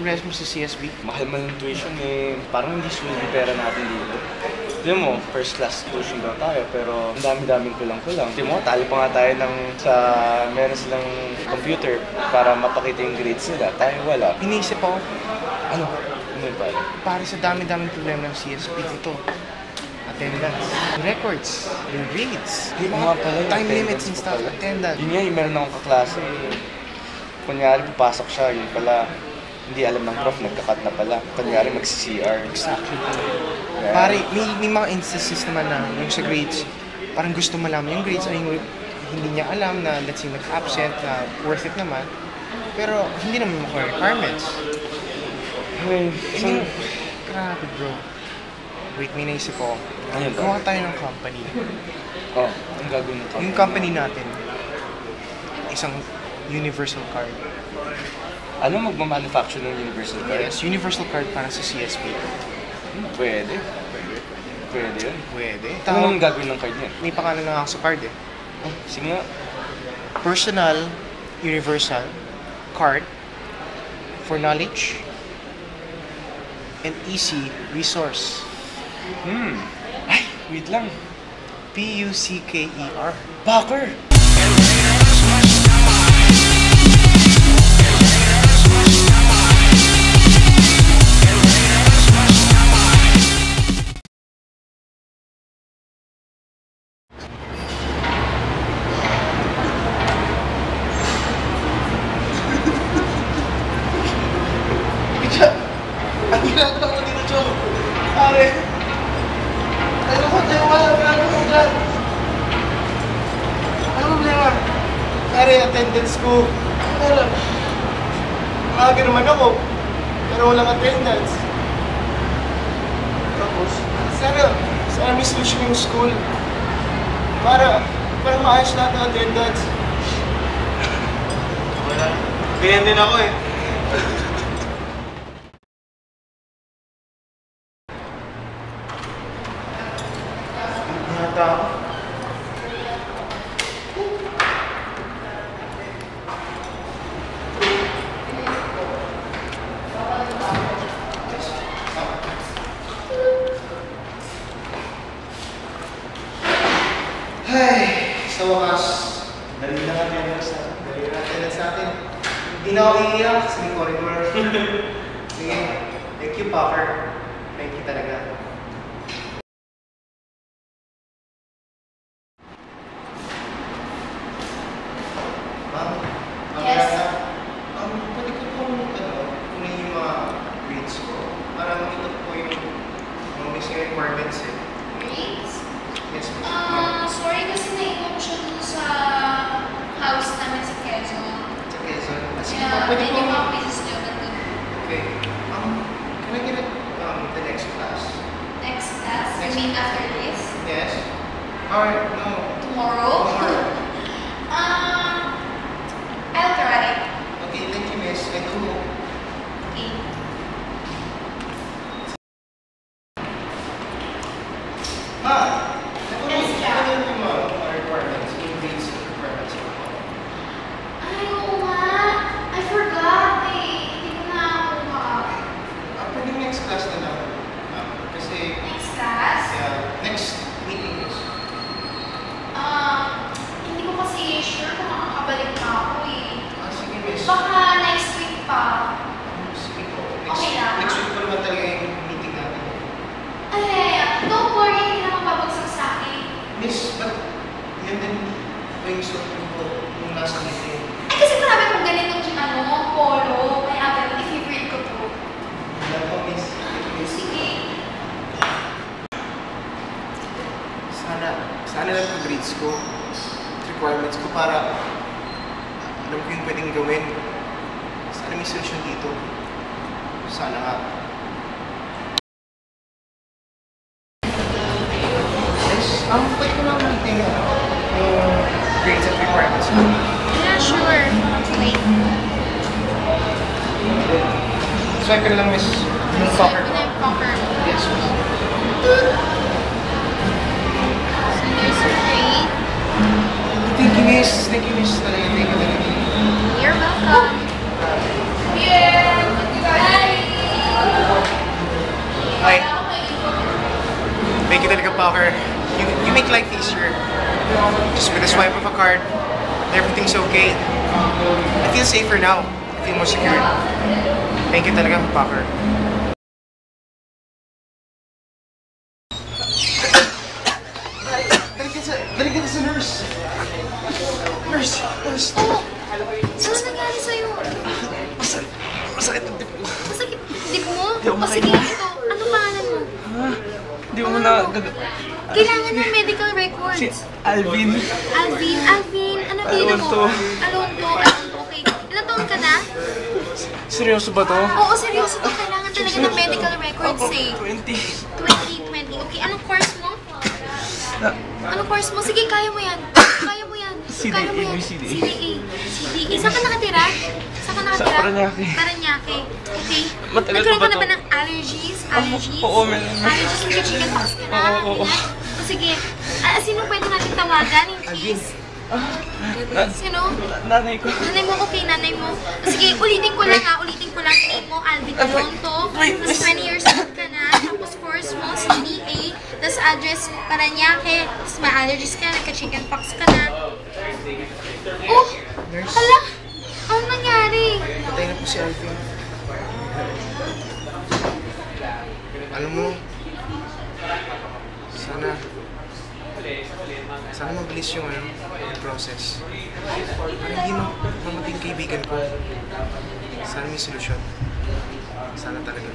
progress mo sa CSB? Mahal man yung tuition eh. Parang hindi sulit yung pera natin dito. Di mo, first class tuition daw tayo, pero ang dami-daming kulang-kulang. Di mo, talo pa nga tayo meron silang computer para mapakita yung grades nila. Tayo wala. Inisip ako, Ano? Ano yung pala? para sa dami-daming problema ng CSB ito. Attendance, records, yung grades, Yung mga pala yung time limits attendance and ko stuff, pala. attendance. Yun nga, yung meron akong kaklase. Kunyari, papasok siya, yun pala, hindi alam ng prof, nagka-cut na pala. Kunyari, mag-CR. Exactly. Yeah. Pare, may mga instances naman na yung sa grades, parang gusto malaman yung grades, ay hindi niya alam na let's say nag-absent na worth it naman. Pero hindi naman mga requirements. Hey, Hindi, grabe bro. Wait, may naisip ko. Ano yun ba? Gumawa tayo ng company. Oh, ang gagawin nito. Yung company natin, isang universal card. Ano magmamanufacture ng universal card? Yes, universal card para sa CSB. Pwede. Pwede yun. Pwede. Ano ang gagawin ng card niya? May pangalan na ako sa card eh. Oh, sige nga. Personal, universal, card, for knowledge, and easy resource. Ay, wait lang. P-U-C-K-E-R. Backer! Ang ginagawa ko dito, Chong. Pare. Ano ko tayo? Ano ko dyan? Ano problema? Pare, attendance ko. Pero, maaga naman ako. Pero walang attendance. Tapos, sana may solution yung school. Para maayos lahat ng attendance. Wala. Ganyan din ako eh. Nata ako. Ay, sa wakas, dali na attendance natin. Hindi na ako iiyak sa may corridor. Sige, thank you, Packer. Thank you talaga. Ma'am? Yes? Pwede ko pong kunin yung mga grades ko para makita po yung mga missing requirements eh. Grades? Yes, ma'am. Sorry kasi naiwan ko siya dun sa house namin sa Quezon. Sa Quezon. Sige Kaya, ma'am, pwede yun po. yung mga pieces niyo nandun. Okay. Can I get the next class? Next class? You Next mean after this? Yes? Alright, no. Tomorrow? I'll try. Okay, thank you, miss. I do hope. Okay. Ma! Yes, Jack. Ano yung mga requirements? Yung grades requirements? Ay, oo nga. I forgot eh. Hindi ko na nakuha. Pwede next class na lang. Kasi, Next class? next meeting is. Hindi ko kasi sure kung makakabalik na ako eh. Sige, miss. Baka next week pa. Sige po. Okay lang. Next week pa naman talaga yung meeting natin. Ay, don't worry. Hindi naman babagsak sa akin. Miss, ba't yan din yung gusto ko nung nasa meeting? Ay, kasi marami kong ganitong polo. Kaya ganun, i-favorite ko to. Wala po, miss. Sige. Sana lang yung grades ko, requirements ko para alam ko yung pwedeng gawin. Sana may solusyon dito. Sana nga. Yes, pwede ko lang meeting yung grades at requirements ko. Yeah, sure. Wait. Swipe ko na lang, miss. Yung cover. Cover. Yes, miss. So here's your grade. Thank you, miss. Thank you, miss. Talaga, thank you talaga. You're welcome. Yeah. Thank you talaga, Packer. You make life easier. Just with a swipe of a card, everything's okay. I feel safer now. I feel more secure. Thank you talaga, Packer. Dali ka sa nurse. Nurse. Oh! Ano nangyari sa'yo? Masakit ang dip ko. Masakit dip mo? Di ako O sige, makahinga. ito. Ano pangalan mo? Hindi mo na... Kailangan ng medical records. Si Alvin. Alvin, ano tira mo? Alonto. Alonto, okay. Ilan taon ka na? Seryoso ba to? Oo, seryoso to. Kailangan talaga ng medical records eh. 20. 2020. Okay, anong course mo? Na- Anong course mo? Sige, kaya mo yan. Kaya mo yan. CDA, Kaya mo yan. may CDA. CDA. Saan ka nakatira? Saan ka nakatira? Sa Parañaque. Parañaque. Okay. Matagal Nagkaroon pa ka ba na ba to? ng allergies? Allergies? Oo, meron. Allergies with chicken pox ka na? Oo. Ganyan. O sige. Sino pwede natin tawagan in case? Sino? Nanay ko. Nanay mo, okay, nanay mo. O sige, ulitin ko lang. Name mo, Alvin Alonto. Tapos 20 years old ka na. Tapos course mo, CDA. Tapos address, Parañaque. Tapos may allergies ka, nagka-chicken pox ka na. Oh! Hala! Ano nangyari? Patay na po si Alvin. Alam mo, sana mabilis yung process. Parang hindi mamatay yung kaibigan ko. Sana may solusyon. Sana talaga.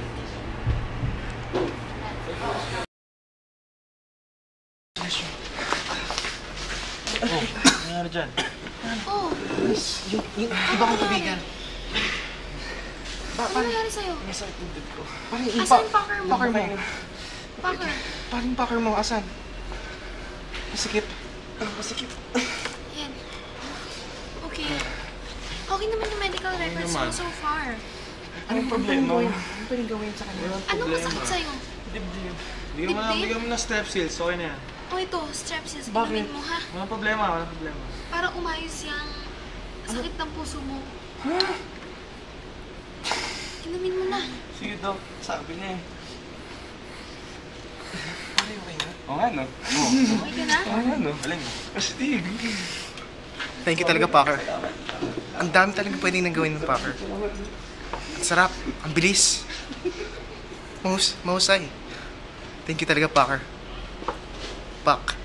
Oh, nangyari dyan? Oh! Yung iba kong kaibigan. Ano nangyari sa'yo? Masakit ang dip ko. Parang Asan yung Packer mo? Packer mo. Packer? Parang Packer mo. Asan? Masikip. Masikip. Yan. Okay. Okay naman yung medical records mo so far. Anong problema? Ano pwedeng gawin sa kanya? Anong masakit sa'yo? Dibdib. Dibdib? mo na step seals. Okay na yan. Oh, ito, strepsils. Bakit? Inumin mo, ha? Walang problema. Para umayos yung sakit ng puso mo. Inumin mo na. Sige, Doc. Sabi niya eh. Okay na? Oo nga, no? Okay ka na? Oo nga, no? Galing. Astig. Thank you talaga, Packer. Ang dami talaga pwedeng nagawin ng Packer. Ang sarap. Ang bilis. Mahusay. Thank you talaga, Packer. Pak.